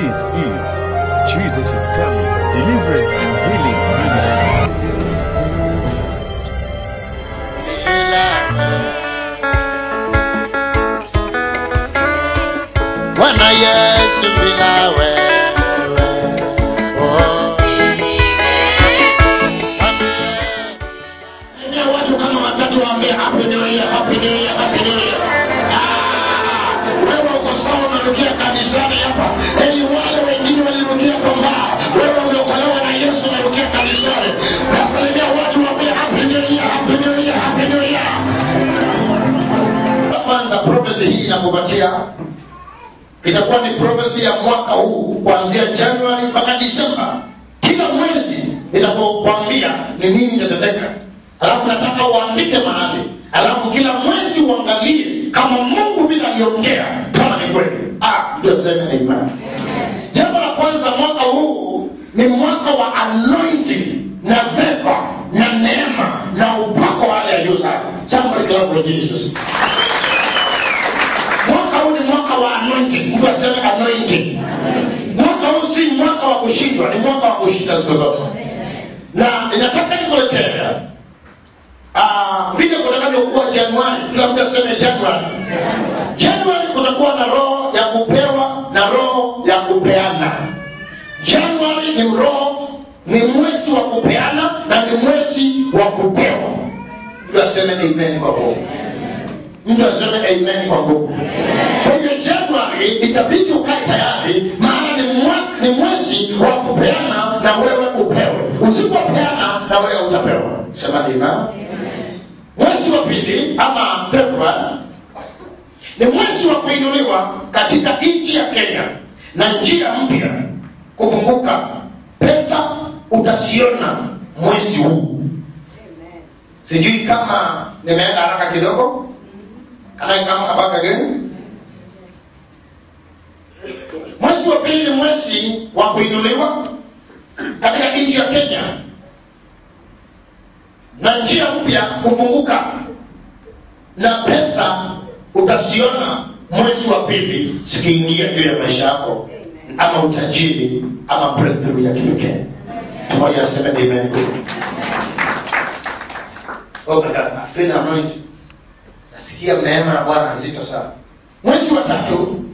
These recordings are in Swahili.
This is Jesus is Coming, Deliverance and Healing Ministry. Bwana Yesu bila wewe, oh. Ndio watu kama watatu waambia happy new year, happy new year, happy new year. Wewe uko sawa unatokea kanisani hapa. Ili wale wengine walirudia kwa mbaa. Wewe uliokolewa na Yesu unatokea kanisani. Nasalimia watu waambia happy new year, happy new year, happy new year. Kwanza prophecy hii inakupatia itakuwa ni prophecy ya mwaka huu kuanzia Januari mpaka Disemba. Kila mwezi itakwambia ni nini kitatendeka. Alafu nataka uandike mahali. Alafu kila mwezi uangalie kama Mungu bila aliongea kama ni kweli. Ndio sema amen. Jambo la kwanza, mwaka huu ni mwaka wa anointing na favor na neema na upako wa hali ya juu sana. Somebody clap for Jesus. Mwaka huu ni mwaka wa anointing. Mtu aseme anointing. Mwaka huu si mwaka wa kushindwa, ni mwaka wa kushinda siku zote. Na ninataka nikuletea vile kutakavyokuwa Januari. Kila mtu aseme Januari. Januari kutakuwa na roho ya kupewa na roho ya kupeana. Januari ni mwezi wa kupeana na ni mwezi wa kupewa. Mtu aseme amen kwa Mungu. Mtu aseme amen kwa Mungu. Kwa hiyo Januari itabidi ukae tayari, maana ni mwezi wa kupeana na wewe upewe. Usipopeana na wewe utapewa. Sema amen. Mwezi wa pili ama Februari ni mwezi wa kuinuliwa katika nchi ya Kenya na njia mpya kufunguka. Pesa utasiona mwezi huu. Sijui kama nimeenda haraka kidogo. Kama kabaka gani? Mwezi wa pili ni mwezi wa kuinuliwa katika nchi ya Kenya na njia mpya kufunguka, na pesa utasiona mwezi wa pili sikiingia juu ya maisha yako, ama utajiri ama breakthrough ya kipekee. Tumoja aseme amen. Oh my God, I feel anointed. Nasikia neema ya Bwana nzito sana. Mwezi wa tatu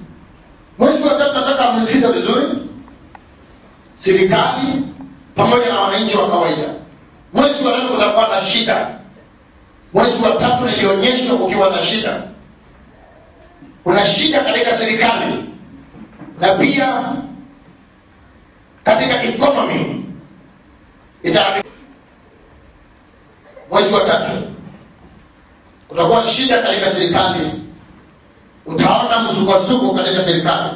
nataka msikize vizuri. Serikali pamoja na wananchi wa kawaida. Mwezi wa tatu kutakuwa na shida. Mwezi wa tatu nilionyeshwa ukiwa na shida. Kuna shida katika serikali na pia katika economy. Mwezi wa tatu kutakuwa shida katika serikali. Utaona msukosuko katika serikali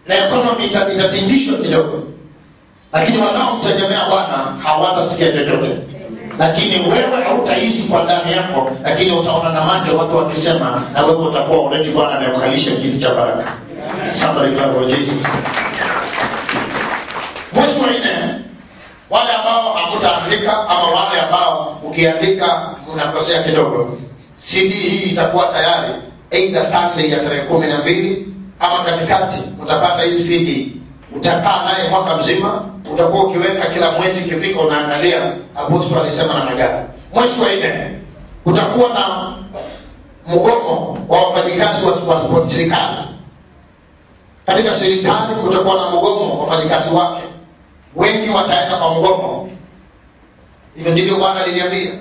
na economy itatindishwa kidogo, lakini wanaomtegemea Bwana hawatasikia chochote. Lakini wewe hautaishi kwa ndani yako, lakini utaona na macho watu wakisema, na wewe utakuwa already Bwana amekukalisha kiti cha baraka. Somebody clap for Jesus. Mwezi wa 4, wale ambao hamtaandika ama wale ambao ukiandika mnakosea kidogo, CD hii itakuwa tayari either Sunday ya tarehe 12 ama katikati utapata hii CD. Utakaa naye mwaka mzima, utakuwa ukiweka kila mwezi ikifika unaangalia apostol alisema na magari. Mwezi wa 4 utakuwa na mgomo wa wafanyikazi wa serikali. Katika serikali kutakuwa na mgomo wa wafanyikazi wake. Wengi wataenda kwa mgomo. Hivyo ndivyo Bwana aliniambia.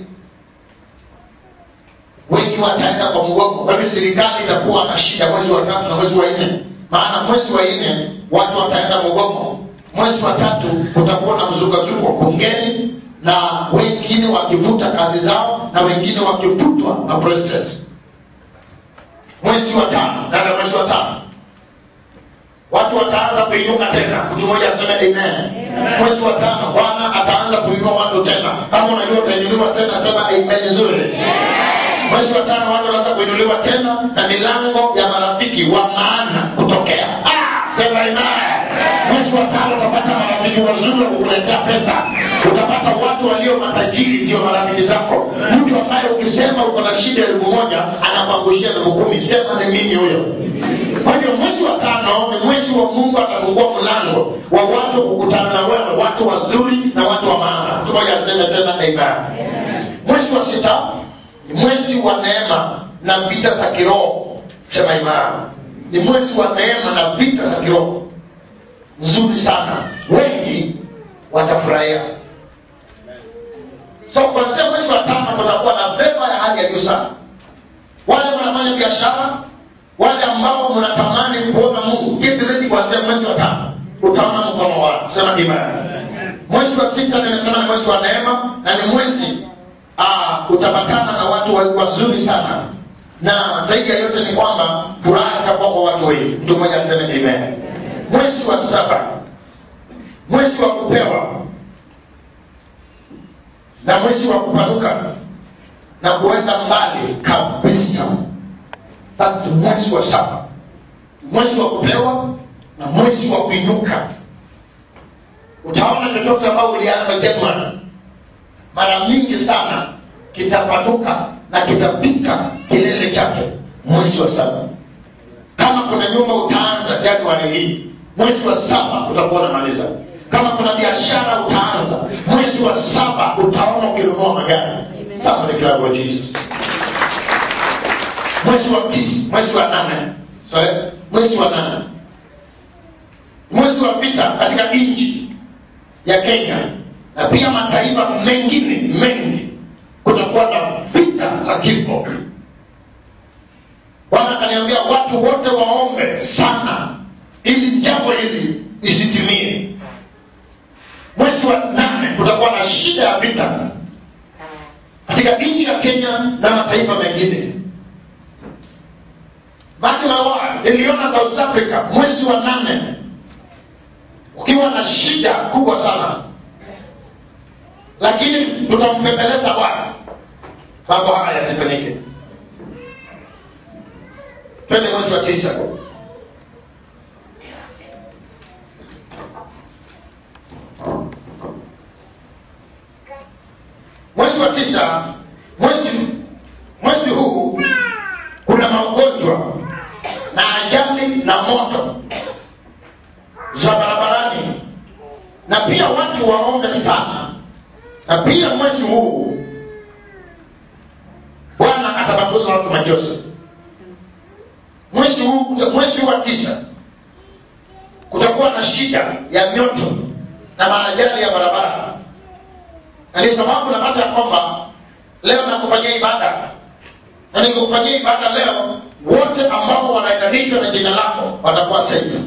Wengi wataenda kwa mgomo. Kwa hivyo serikali itakuwa na shida mwezi wa 3 na mwezi wa 4. Maana mwezi wa 4 watu wataenda mgomo. Mwezi wa 3 kutakuwa na mzukazuko bungeni, na wengine wakivuta kazi zao na wengine wakifutwa na president. Mwezi wa 5, na mwezi wa 5 watu wataanza kuinuka tena. Mtu mmoja aseme amen. Mwezi wa 5 Bwana ataanza kuinua watu tena. Kama unajua utainuliwa tena sema amen nzuri. Mwezi wa 5 watu wanaanza kuinuliwa tena na milango ya marafiki wa maana kutokea. Sema amen. Mwezi wa 5 utapata marafiki wazuri wa kukuletea pesa. Utapata watu walio matajiri ndio marafiki zako. Mtu ambaye ukisema uko na shida 1000 anakuangushia 10,000. Sema ni mimi huyo. Kwa hiyo mwezi wa 5 ni mwezi wa Mungu atafungua mlango wa watu kukutana na wewe, watu wazuri na watu wa maana. Tumoja aseme tena amen. Mwezi wa 6 ni mwezi wa neema na vita za kiroho. Sema imani. Ni mwezi wa neema na vita za kiroho. Nzuri sana. Wengi watafurahia. So kuanzia mwezi wa 5 kutakuwa na vema ya hali ya juu sana. Wale wanafanya biashara, wale ambao mnatamani kuona Mungu, get ready kuanzia mwezi wa 5. Utaona mkono wake. Sema imani. Mwezi wa 6 nimesema ni mwezi wa neema na ni mwezi utapatana na watu wazuri sana. Na zaidi ya yote ni kwamba furaha itakuwa kwa watu wengi. Mtu mmoja aseme amen. Mwezi wa 7, mwezi wa kupewa na mwezi wa kupanuka na kuenda mbali kabisa. That's mwezi wa 7. Mwezi wa kupewa na mwezi wa kuinuka. Utaona chochote ambao ulianza Januari, mara mingi sana kitapanuka na kitafika kilele chake mwezi wa 7. Kama kuna nyumba utaanza Januari hii, mwezi wa 7 utakuwa unamaliza. Kama kuna biashara utaanza mwezi wa 7, utaona ukinunua magari. Somebody clap for Jesus. Mwezi wa 9, mwezi wa 8. Mwezi wa 8. Mwezi wa vita katika nchi ya Kenya na pia mataifa mengine mengi. Kutakuwa na vita za kifo. Bwana kaniambia watu wote waombe sana ili jambo hili isitimie. Mwezi wa 8 kutakuwa na shida ya vita katika nchi ya Kenya na mataifa mengine. Niliona South Africa mwezi wa 8 ukiwa na shida kubwa sana. Lakini tutampembeleza Bwana mambo haya yasifanyike. Twende mwezi wa 9. Mwezi wa 9, mwezi huu kuna magonjwa na ajali na moto za barabarani, na pia watu waombe sana. Na pia mwezi huu Bwana atabaguza watu machozi. Mwezi huu, mwezi wa 9 kutakuwa na shida ya mioto na maajali ya barabara. Na ni sababu napata kwamba leo nakufanyia ibada. Na nikufanyia ibada leo, wote ambao wanaitanishwa na jina lako watakuwa safe.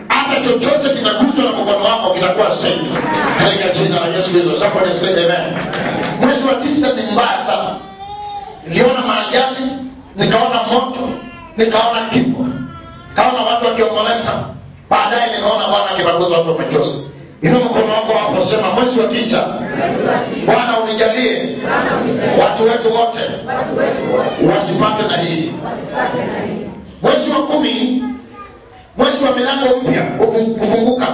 Hata chochote kitaguswa na mkono wako kitakuwa safe. Katika jina la Yesu Kristo. Somebody say amen. Mwezi wa 9 ni mbaya sana. Niliona maajali, nikaona moto, nikaona kifo, nikaona watu wakiomboleza. Baadaye nikaona Bwana akibaguza watu machozi. Inua mkono wako hapo, sema mwezi wa 9 Bwana unijalie watu wetu wote wasipate na hii. Mwezi wa 10, mwezi wa milango mpya kufunguka,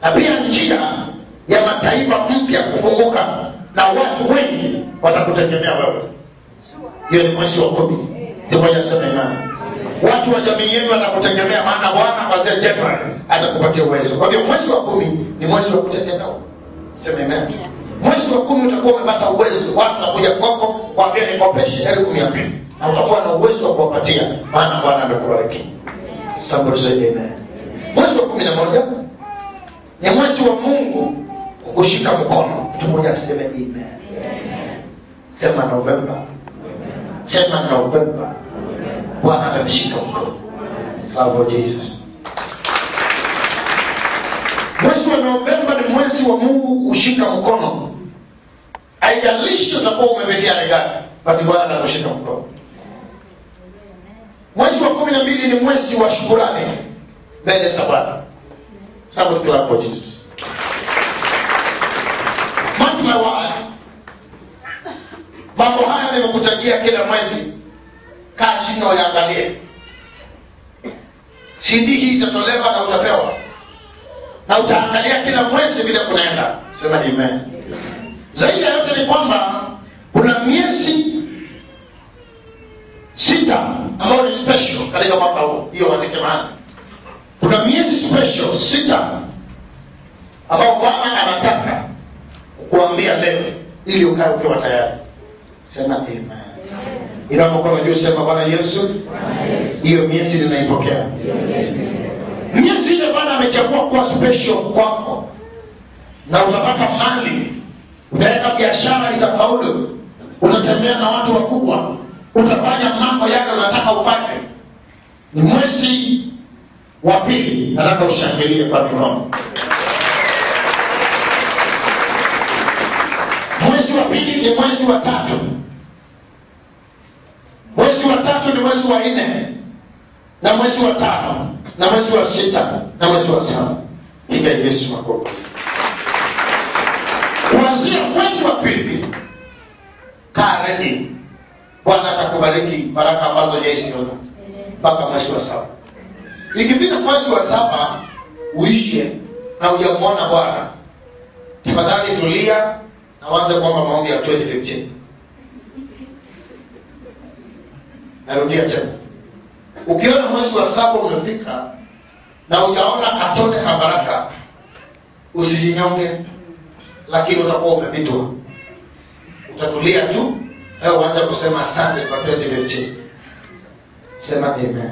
na pia njia ya mataifa mpya kufunguka, na watu wengi watakutegemea wewe. Hiyo ni mwezi wa 10. Tumoja sema imani. Watu wa jamii yenu watakutegemea, maana Bwana kuanzia Januari atakupatia uwezo. Kwa hiyo mwezi wa 10 ni mwezi wa kutegemea. Sema amen. Mwezi wa 10 utakuwa umepata uwezo. Watu wanakuja kwako kuambia nikopeshe 200,000 na utakuwa na uwezo wa kuwapatia, maana Bwana amekubariki. Somebody say amen. Mwezi wa 11 ni mwezi wa Mungu kukushika mkono. Mtu mmoja aseme amen. Sema November. Sema November. Bwana atanishika mkono. Love Jesus. Mwezi wa Novemba ni mwezi wa Mungu kushika mkono. Haijalishi utakuwa umepitia regani, bali Bwana atakushika mkono. Mwezi wa 12 ni mwezi wa shukrani mbele za Bwana. Somebody clap for Jesus. Mark my word. Mambo haya nimekutajia kila mwezi. Kaa chini uangalie. CD hii itatolewa na utapewa. Na utaangalia kila mwezi vile kunaenda. Sema amen. Zaidi ya yote ni kwamba kuna miezi 6 ambayo ni special katika mwaka huu. Hiyo andike mahali. Kuna miezi special 6 ambao Bwana anataka kukuambia leo ili ukae ukiwa tayari. Sema amen. Inapokuwa unajua sema Bwana Yesu, hiyo miezi ninaipokea. Miezi ile Bwana amechagua kuwa special kwako. Na utapata mali, utaweka biashara itafaulu, unatembea na watu wakubwa, utafanya mambo yale unataka ufanye. Ni mwezi wa pili, nataka ushangilie kwa mikono. Mwezi wa pili ni mwezi wa 3. Mwezi wa 3 ni mwezi wa 4, na mwezi wa 5, na mwezi wa 6, na mwezi wa 7. Piga Yesu makofi. Kuanzia mwezi wa pili, kaa ready. Bwana atakubariki baraka ambazo hajaisiona mpaka mwezi wa 7. Ikifika mwezi wa 7 uishe na hujamuona Bwana, tafadhali tulia na waza kwamba maombi ya 2015. Narudia tena. Ukiona mwezi wa 7 umefika na hujaona katone ka baraka, usijinyonge, lakini utakuwa umepitwa. Utatulia tu na uanze kusema asante kwa 2015. Sema amen.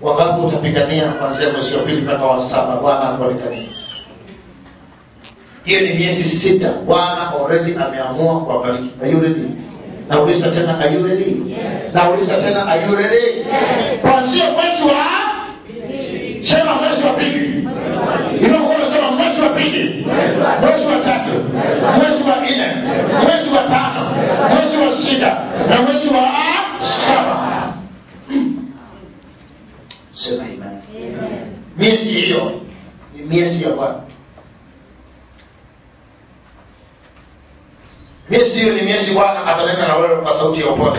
Wangapi utapigania kuanzia mwezi wa pili mpaka wa 7? Bwana akubariki. Hiyo ni miezi 6. Bwana already ameamua kuwabariki. Are you ready? Nauliza tena, are you ready? Yes. Nauliza tena, are you ready? Yes. Kuanzia mwezi wa pili. Sema mwezi wa pili. Inakuwa sema mwezi wa pili. Mwezi wa 3. Mwezi wa 4. Mwezi wa 5. Mwezi wa 6 na mwezi wa 7. Sema amen. Miezi hiyo ni miezi ya Bwana. Miezi hiyo ni miezi Bwana atanena na wewe kwa sauti ya upole.